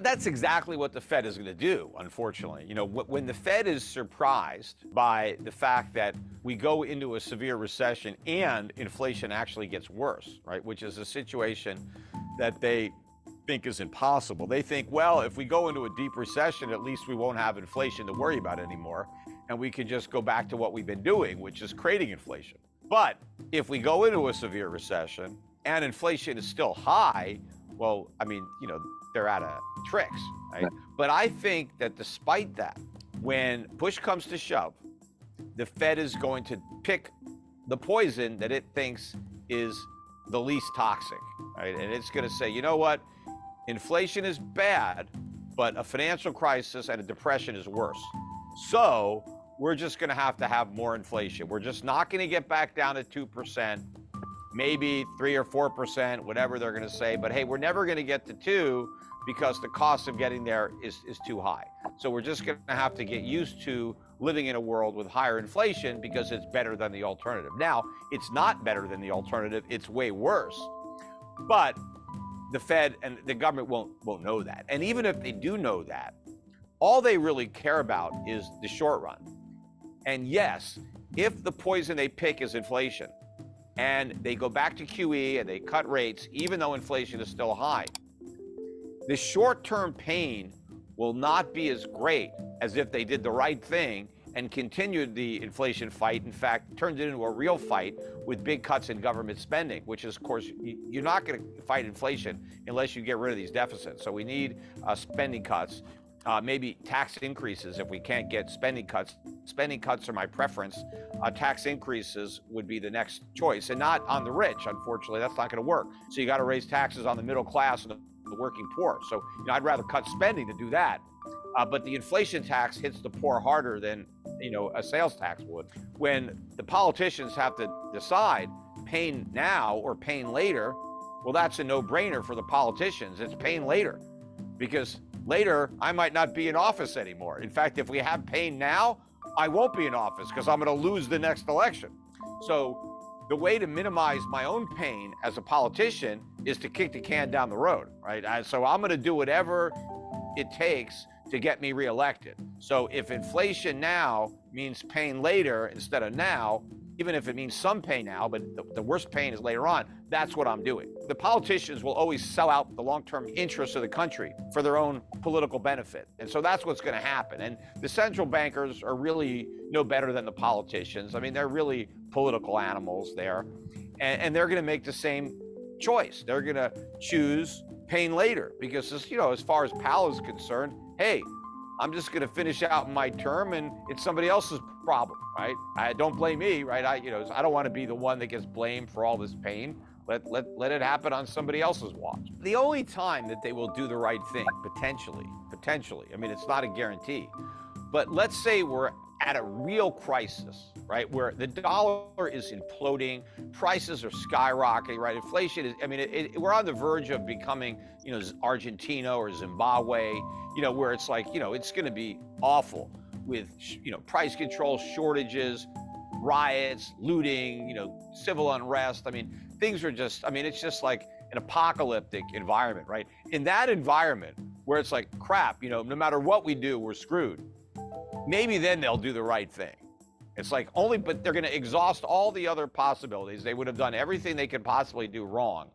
That's exactly what the Fed is going to do, unfortunately. When the Fed is surprised by the fact that we go into a severe recession and inflation actually gets worse, right, which is a situation that they think is impossible. They think, well, if we go into a deep recession, at least we won't have inflation to worry about anymore, and we can just go back to what we've been doing, which is creating inflation. But if we go into a severe recession and inflation is still high, well, they're out of tricks, right? But I think that despite that, when push comes to shove, the Fed is going to pick the poison that it thinks is the least toxic, right? And it's going to say, you know what? Inflation is bad, but a financial crisis and a depression is worse. So we're just going to have more inflation. We're just not going to get back down to 2%, maybe 3 or 4%, whatever they're going to say. But hey, we're never going to get to 2 because the cost of getting there is too high. So we're just going to have to get used to living in a world with higher inflation because it's better than the alternative. Now, it's not better than the alternative. It's way worse. But the Fed and the government won't know that. And even if they do know that, all they really care about is the short run. And yes, if the poison they pick is inflation and they go back to QE and they cut rates, even though inflation is still high, the short-term pain will not be as great as if they did the right thing and continued the inflation fight. In fact, turned it into a real fight with big cuts in government spending, which is, of course, you're not going to fight inflation unless you get rid of these deficits. So we need spending cuts, maybe tax increases if we can't get spending cuts. Spending cuts are my preference. Tax increases would be the next choice, and not on the rich. Unfortunately, that's not going to work. So you got to raise taxes on the middle class and the working poor. So I'd rather cut spending to do that. But the inflation tax hits the poor harder than a sales tax would. When the politicians have to decide pain now or pain later, well, that's a no-brainer for the politicians. It's pain later, because later I might not be in office anymore. In fact, if we have pain now, I won't be in office because I'm going to lose the next election. So the way to minimize my own pain as a politician is to kick the can down the road, right? So I'm going to do whatever it takes to get me reelected. So if inflation now means pain later instead of now, even if it means some pain now, but the worst pain is later on, that's what I'm doing. The politicians will always sell out the long-term interests of the country for their own political benefit. And so that's what's going to happen. And the central bankers are really no better than the politicians. I mean, they're really political animals there. And they're going to make the same choice. They're going to choose pain later because, as far as Powell is concerned, hey, I'm just going to finish out my term and it's somebody else's problem, right? Don't blame me, right? I don't want to be the one that gets blamed for all this pain. Let it happen on somebody else's watch. The only time that they will do the right thing, potentially, I mean, it's not a guarantee, but let's say we're at a real crisis, right? Where the dollar is imploding, prices are skyrocketing, right? Inflation is, we're on the verge of becoming, Argentina or Zimbabwe, where it's like, it's going to be awful with, price control, shortages, riots, looting, civil unrest. I mean, things are just, it's just like an apocalyptic environment, right? In that environment where it's like, crap, no matter what we do, we're screwed. Maybe then they'll do the right thing. It's like but they're going to exhaust all the other possibilities. They would have done everything they could possibly do wrong.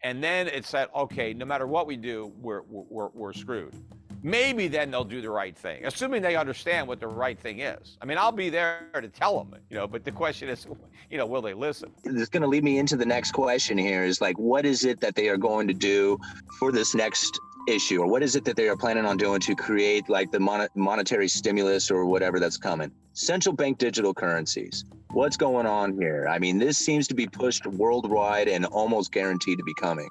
And then it's that, okay, no matter what we do, we're screwed. Maybe then they'll do the right thing, assuming they understand what the right thing is. I mean, I'll be there to tell them, but the question is, will they listen? It's going to lead me into the next question here is like, what is it that they are going to do for this next issue, or what is it that they are planning on doing to create like the monetary stimulus or whatever that's coming? Central bank digital currencies. What's going on here? I mean, this seems to be pushed worldwide and almost guaranteed to be coming.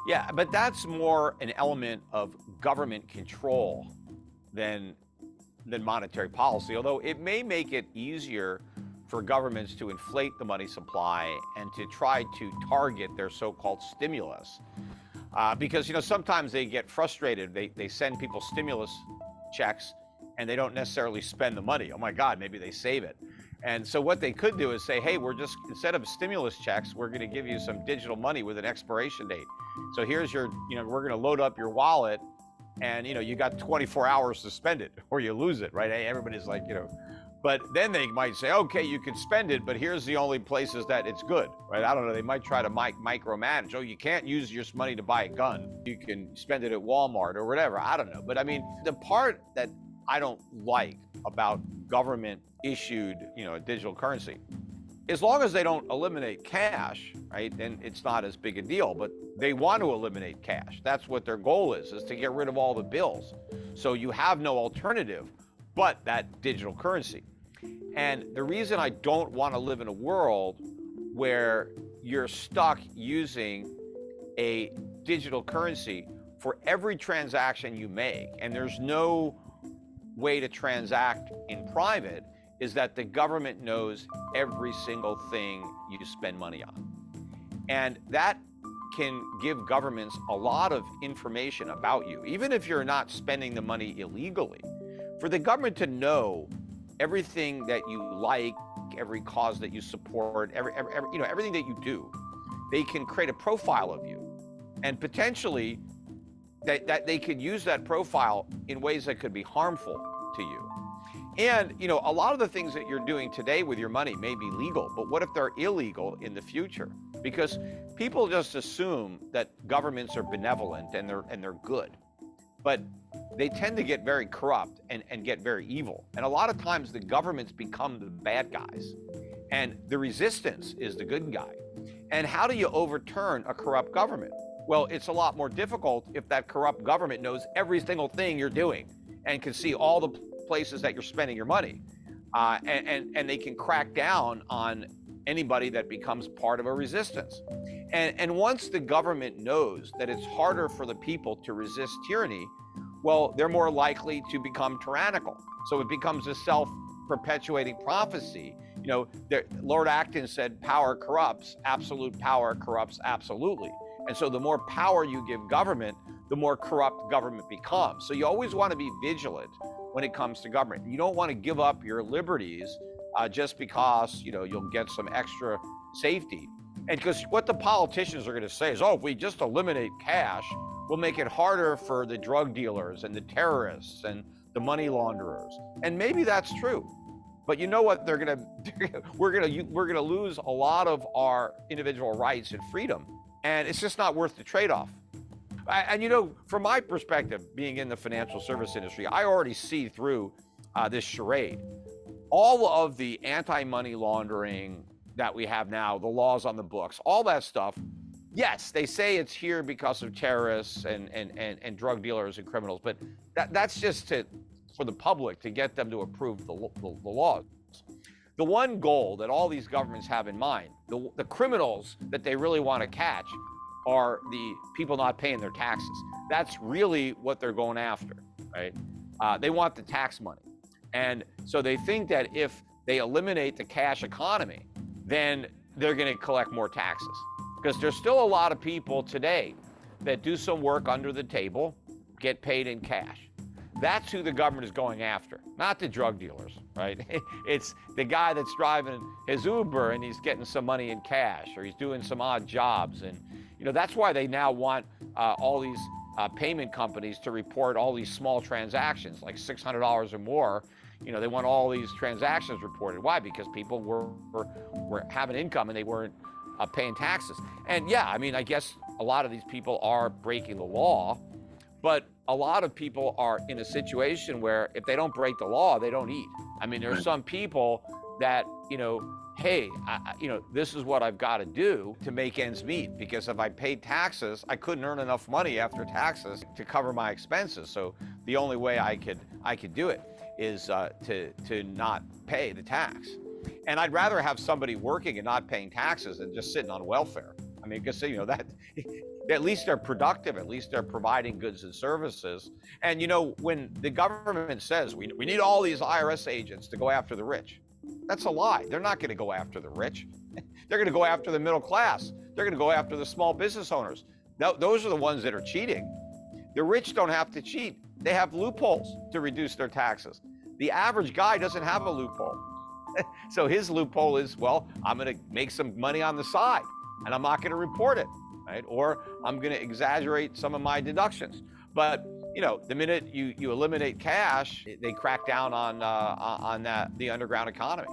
Yeah, but that's more an element of government control than monetary policy, although it may make it easier for governments to inflate the money supply and to try to target their so-called stimulus. Because, sometimes they get frustrated. They send people stimulus checks and they don't necessarily spend the money. Oh my God, maybe they save it. And so what they could do is say, hey, instead of stimulus checks, we're going to give you some digital money with an expiration date. So here's your, we're going to load up your wallet and you got 24 hours to spend it or you lose it, right? Everybody's like, but then they might say, okay, you can spend it, but here's the only places that it's good, right? I don't know. They might try to micromanage. Oh, you can't use your money to buy a gun. You can spend it at Walmart or whatever. I don't know. But I mean, the part that I don't like about government issued, digital currency, as long as they don't eliminate cash, right, then it's not as big a deal. But they want to eliminate cash. That's what their goal is to get rid of all the bills. So you have no alternative but that digital currency. And the reason I don't want to live in a world where you're stuck using a digital currency for every transaction you make, and there's no way to transact in private, is that the government knows every single thing you spend money on. And that can give governments a lot of information about you, even if you're not spending the money illegally. For the government to know everything that you like, every cause that you support, everything that you do, they can create a profile of you, and potentially that they could use that profile in ways that could be harmful to you. And a lot of the things that you're doing today with your money may be legal, but what if they're illegal in the future? Because people just assume that governments are benevolent and they're good, but they tend to get very corrupt and get very evil. And a lot of times the governments become the bad guys and the resistance is the good guy. And how do you overturn a corrupt government? Well, it's a lot more difficult if that corrupt government knows every single thing you're doing and can see all the places that you're spending your money. And they can crack down on anybody that becomes part of a resistance. And once the government knows that it's harder for the people to resist tyranny, well, they're more likely to become tyrannical. So it becomes a self-perpetuating prophecy. Lord Acton said, power corrupts, absolute power corrupts absolutely. And so the more power you give government, the more corrupt government becomes. So you always want to be vigilant when it comes to government. You don't want to give up your liberties just because, you'll get some extra safety. And because what the politicians are going to say is, oh, if we just eliminate cash, we'll make it harder for the drug dealers and the terrorists and the money launderers. And maybe that's true. But you know what we're going to lose a lot of our individual rights and freedom. And it's just not worth the trade-off. And from my perspective, being in the financial service industry, I already see through this charade. All of the anti-money laundering that we have now, the laws on the books, all that stuff, yes, they say it's here because of terrorists and drug dealers and criminals, but that's just for the public to get them to approve the laws. The one goal that all these governments have in mind, the criminals that they really want to catch, are the people not paying their taxes. That's really what they're going after, right? They want the tax money. And so they think that if they eliminate the cash economy, then they're going to collect more taxes. Because there's still a lot of people today that do some work under the table, get paid in cash. That's who the government is going after, not the drug dealers, right? It's the guy that's driving his Uber and he's getting some money in cash, or he's doing some odd jobs. And that's why they now want all these payment companies to report all these small transactions, like $600 or more. They want all these transactions reported. Why? Because people were having income and they weren't paying taxes. And yeah, I guess a lot of these people are breaking the law, but a lot of people are in a situation where if they don't break the law, they don't eat. There are some people that, hey, this is what I've got to do to make ends meet, because if I paid taxes, I couldn't earn enough money after taxes to cover my expenses. So the only way I could do it is to not pay the tax. And I'd rather have somebody working and not paying taxes than just sitting on welfare. Because that at least they're productive, at least they're providing goods and services. And when the government says we need all these IRS agents to go after the rich, that's a lie. They're not going to go after the rich. They're going to go after the middle class. They're going to go after the small business owners. Those are the ones that are cheating. The rich don't have to cheat. They have loopholes to reduce their taxes. The average guy doesn't have a loophole. So his loophole is, well, I'm going to make some money on the side and I'm not going to report it, right? Or I'm going to exaggerate some of my deductions. But you know, the minute you eliminate cash, they crack down on the underground economy.